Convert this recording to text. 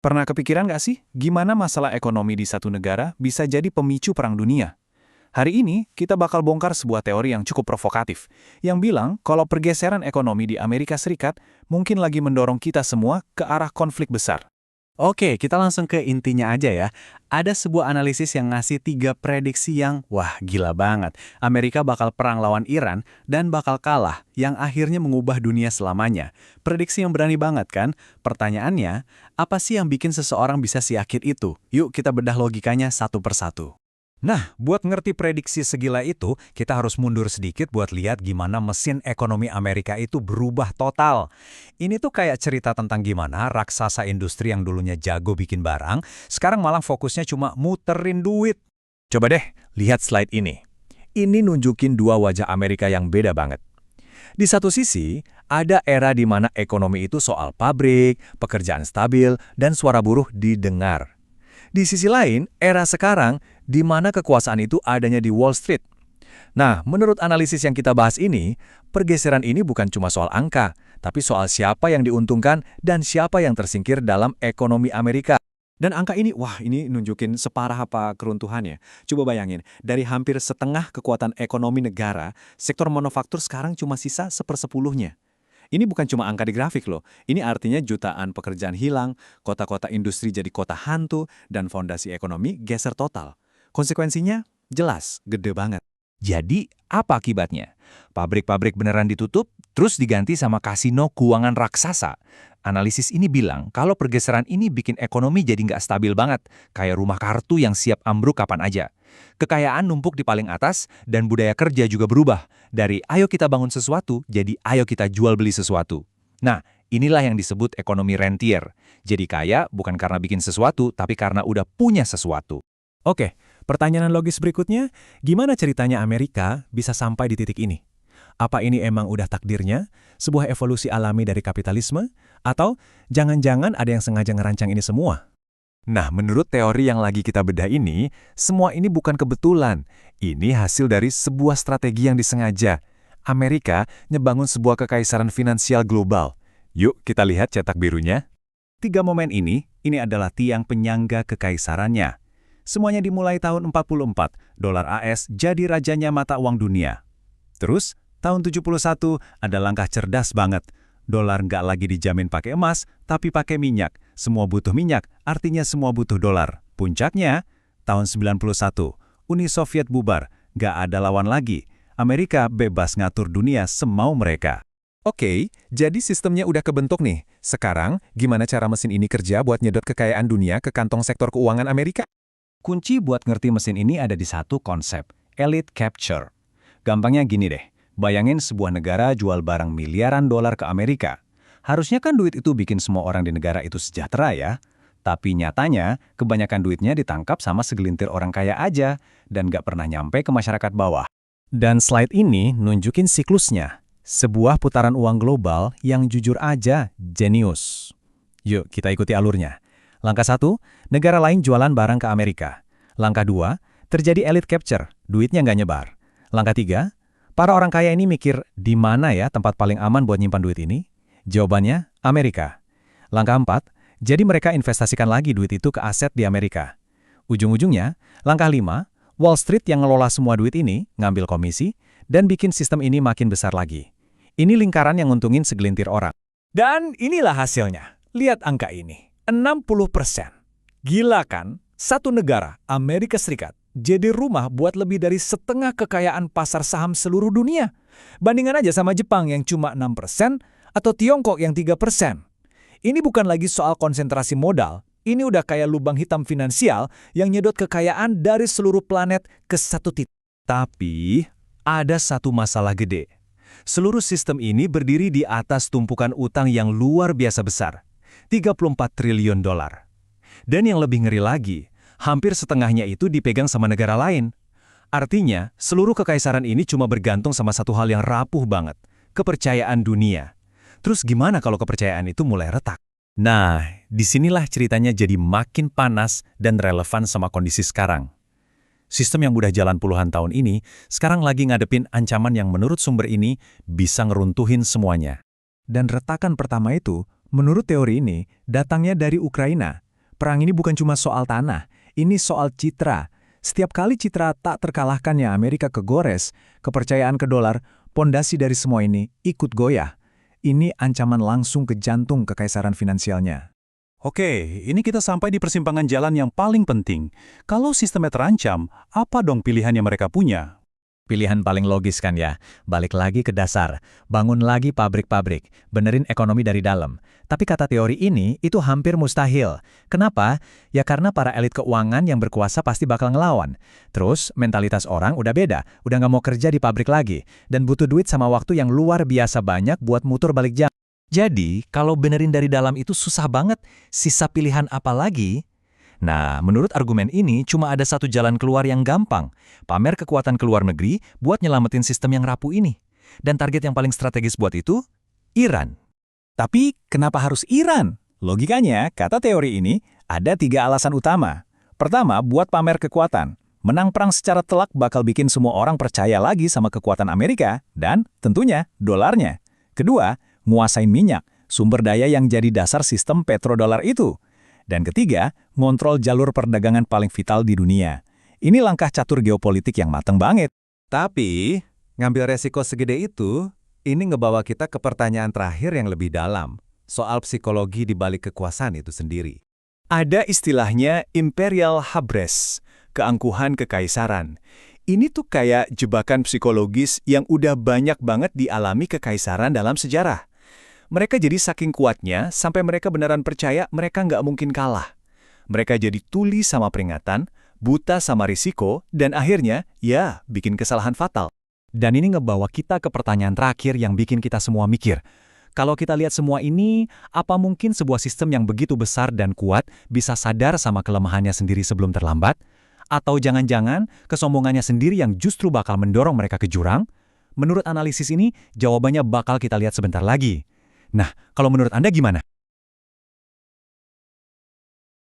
Pernah kepikiran nggak sih, gimana masalah ekonomi di satu negara bisa jadi pemicu perang dunia? Hari ini, kita bakal bongkar sebuah teori yang cukup provokatif, yang bilang kalau pergeseran ekonomi di Amerika Serikat mungkin lagi mendorong kita semua ke arah konflik besar. Oke, kita langsung ke intinya aja ya. Ada sebuah analisis yang ngasih 3 prediksi yang, wah gila banget. Amerika bakal perang lawan Iran dan bakal kalah, yang akhirnya mengubah dunia selamanya. Prediksi yang berani banget kan? Pertanyaannya, apa sih yang bikin seseorang bisa seyakin itu? Yuk kita bedah logikanya satu persatu. Nah, buat ngerti prediksi segila itu, kita harus mundur sedikit buat lihat gimana mesin ekonomi Amerika itu berubah total. Ini tuh kayak cerita tentang gimana raksasa industri yang dulunya jago bikin barang, sekarang malah fokusnya cuma muterin duit. Coba deh, lihat slide ini. Ini nunjukin dua wajah Amerika yang beda banget. Di satu sisi, ada era di mana ekonomi itu soal pabrik, pekerjaan stabil, dan suara buruh didengar. Di sisi lain, era sekarang di mana kekuasaan itu adanya di Wall Street. Nah, menurut analisis yang kita bahas ini, pergeseran ini bukan cuma soal angka, tapi soal siapa yang diuntungkan dan siapa yang tersingkir dalam ekonomi Amerika. Dan angka ini, wah ini nunjukin separah apa keruntuhannya. Coba bayangin, dari hampir setengah kekuatan ekonomi negara, sektor manufaktur sekarang cuma sisa 1/10-nya. Ini bukan cuma angka di grafik loh, ini artinya jutaan pekerjaan hilang, kota-kota industri jadi kota hantu, dan fondasi ekonomi geser total. Konsekuensinya jelas, gede banget. Jadi, apa akibatnya? Pabrik-pabrik beneran ditutup, terus diganti sama kasino keuangan raksasa. Analisis ini bilang kalau pergeseran ini bikin ekonomi jadi nggak stabil banget, kayak rumah kartu yang siap ambruk kapan aja. Kekayaan numpuk di paling atas, dan budaya kerja juga berubah. Dari ayo kita bangun sesuatu, jadi ayo kita jual beli sesuatu. Nah, inilah yang disebut ekonomi rentier. Jadi kaya bukan karena bikin sesuatu, tapi karena udah punya sesuatu. Oke, pertanyaan logis berikutnya, gimana ceritanya Amerika bisa sampai di titik ini? Apa ini emang udah takdirnya, sebuah evolusi alami dari kapitalisme, atau jangan-jangan ada yang sengaja ngerancang ini semua? Nah, menurut teori yang lagi kita bedah ini, semua ini bukan kebetulan. Ini hasil dari sebuah strategi yang disengaja. Amerika ngebangun sebuah kekaisaran finansial global. Yuk kita lihat cetak birunya. 3 momen ini adalah tiang penyangga kekaisarannya. Semuanya dimulai tahun 44, dolar AS jadi rajanya mata uang dunia. Terus, tahun 71 ada langkah cerdas banget. Dolar nggak lagi dijamin pakai emas, tapi pakai minyak. Semua butuh minyak, artinya semua butuh dolar. Puncaknya, tahun 91, Uni Soviet bubar, nggak ada lawan lagi. Amerika bebas ngatur dunia semau mereka. Oke, jadi sistemnya udah kebentuk nih. Sekarang, gimana cara mesin ini kerja buat nyedot kekayaan dunia ke kantong sektor keuangan Amerika? Kunci buat ngerti mesin ini ada di satu konsep, elite capture. Gampangnya gini deh, bayangin sebuah negara jual barang miliaran dolar ke Amerika. Harusnya kan duit itu bikin semua orang di negara itu sejahtera ya. Tapi nyatanya, kebanyakan duitnya ditangkap sama segelintir orang kaya aja, dan nggak pernah nyampe ke masyarakat bawah. Dan slide ini nunjukin siklusnya. Sebuah putaran uang global yang jujur aja jenius. Yuk kita ikuti alurnya. Langkah 1, negara lain jualan barang ke Amerika. Langkah 2, terjadi elite capture, duitnya nggak nyebar. Langkah 3, para orang kaya ini mikir, di mana ya tempat paling aman buat nyimpan duit ini? Jawabannya, Amerika. Langkah 4, jadi mereka investasikan lagi duit itu ke aset di Amerika. Ujung-ujungnya, langkah 5, Wall Street yang ngelola semua duit ini, ngambil komisi, dan bikin sistem ini makin besar lagi. Ini lingkaran yang nguntungin segelintir orang. Dan inilah hasilnya. Lihat angka ini. 60%. Gila kan? Satu negara, Amerika Serikat, jadi rumah buat lebih dari setengah kekayaan pasar saham seluruh dunia. Bandingan aja sama Jepang yang cuma 6% atau Tiongkok yang 3%. Ini bukan lagi soal konsentrasi modal, ini udah kayak lubang hitam finansial yang nyedot kekayaan dari seluruh planet ke satu titik. Tapi, ada satu masalah gede. Seluruh sistem ini berdiri di atas tumpukan utang yang luar biasa besar. 34 triliun dolar. Dan yang lebih ngeri lagi, hampir setengahnya itu dipegang sama negara lain. Artinya, seluruh kekaisaran ini cuma bergantung sama satu hal yang rapuh banget, kepercayaan dunia. Terus gimana kalau kepercayaan itu mulai retak? Nah, disinilah ceritanya jadi makin panas dan relevan sama kondisi sekarang. Sistem yang udah jalan puluhan tahun ini, sekarang lagi ngadepin ancaman yang menurut sumber ini bisa ngeruntuhin semuanya. Dan retakan pertama itu, menurut teori ini, datangnya dari Ukraina. perang ini bukan cuma soal tanah, ini soal citra. Setiap kali citra tak terkalahkannya Amerika kegores, kepercayaan ke dolar, pondasi dari semua ini ikut goyah. Ini ancaman langsung ke jantung kekaisaran finansialnya. Oke, ini kita sampai di persimpangan jalan yang paling penting. Kalau sistemnya terancam, apa dong pilihan yang mereka punya? Pilihan paling logis kan ya, balik lagi ke dasar, bangun lagi pabrik-pabrik, benerin ekonomi dari dalam. Tapi kata teori ini, itu hampir mustahil. Kenapa? Ya karena para elit keuangan yang berkuasa pasti bakal ngelawan. Terus, mentalitas orang udah beda, udah nggak mau kerja di pabrik lagi, dan butuh duit sama waktu yang luar biasa banyak buat muter balik jam. Jadi, kalau benerin dari dalam itu susah banget, sisa pilihan apa lagi? Nah, menurut argumen ini, cuma ada satu jalan keluar yang gampang. Pamer kekuatan ke luar negeri buat nyelamatin sistem yang rapuh ini. Dan target yang paling strategis buat itu, Iran. Tapi, kenapa harus Iran? Logikanya, kata teori ini, ada 3 alasan utama. Pertama, buat pamer kekuatan. Menang perang secara telak bakal bikin semua orang percaya lagi sama kekuatan Amerika, dan tentunya dolarnya. Kedua, nguasain minyak, sumber daya yang jadi dasar sistem petrodolar itu. Dan ketiga, ngontrol jalur perdagangan paling vital di dunia. Ini langkah catur geopolitik yang mateng banget. Tapi, ngambil resiko segede itu, ini ngebawa kita ke pertanyaan terakhir yang lebih dalam, soal psikologi di balik kekuasaan itu sendiri. Ada istilahnya imperial hubris, keangkuhan kekaisaran. Ini tuh kayak jebakan psikologis yang udah banyak banget dialami kekaisaran dalam sejarah. Mereka jadi saking kuatnya, sampai mereka beneran percaya mereka nggak mungkin kalah. Mereka jadi tuli sama peringatan, buta sama risiko, dan akhirnya, ya, bikin kesalahan fatal. Dan ini ngebawa kita ke pertanyaan terakhir yang bikin kita semua mikir. Kalau kita lihat semua ini, apa mungkin sebuah sistem yang begitu besar dan kuat bisa sadar sama kelemahannya sendiri sebelum terlambat? Atau jangan-jangan kesombongannya sendiri yang justru bakal mendorong mereka ke jurang? Menurut analisis ini, jawabannya bakal kita lihat sebentar lagi. Nah, kalau menurut Anda gimana?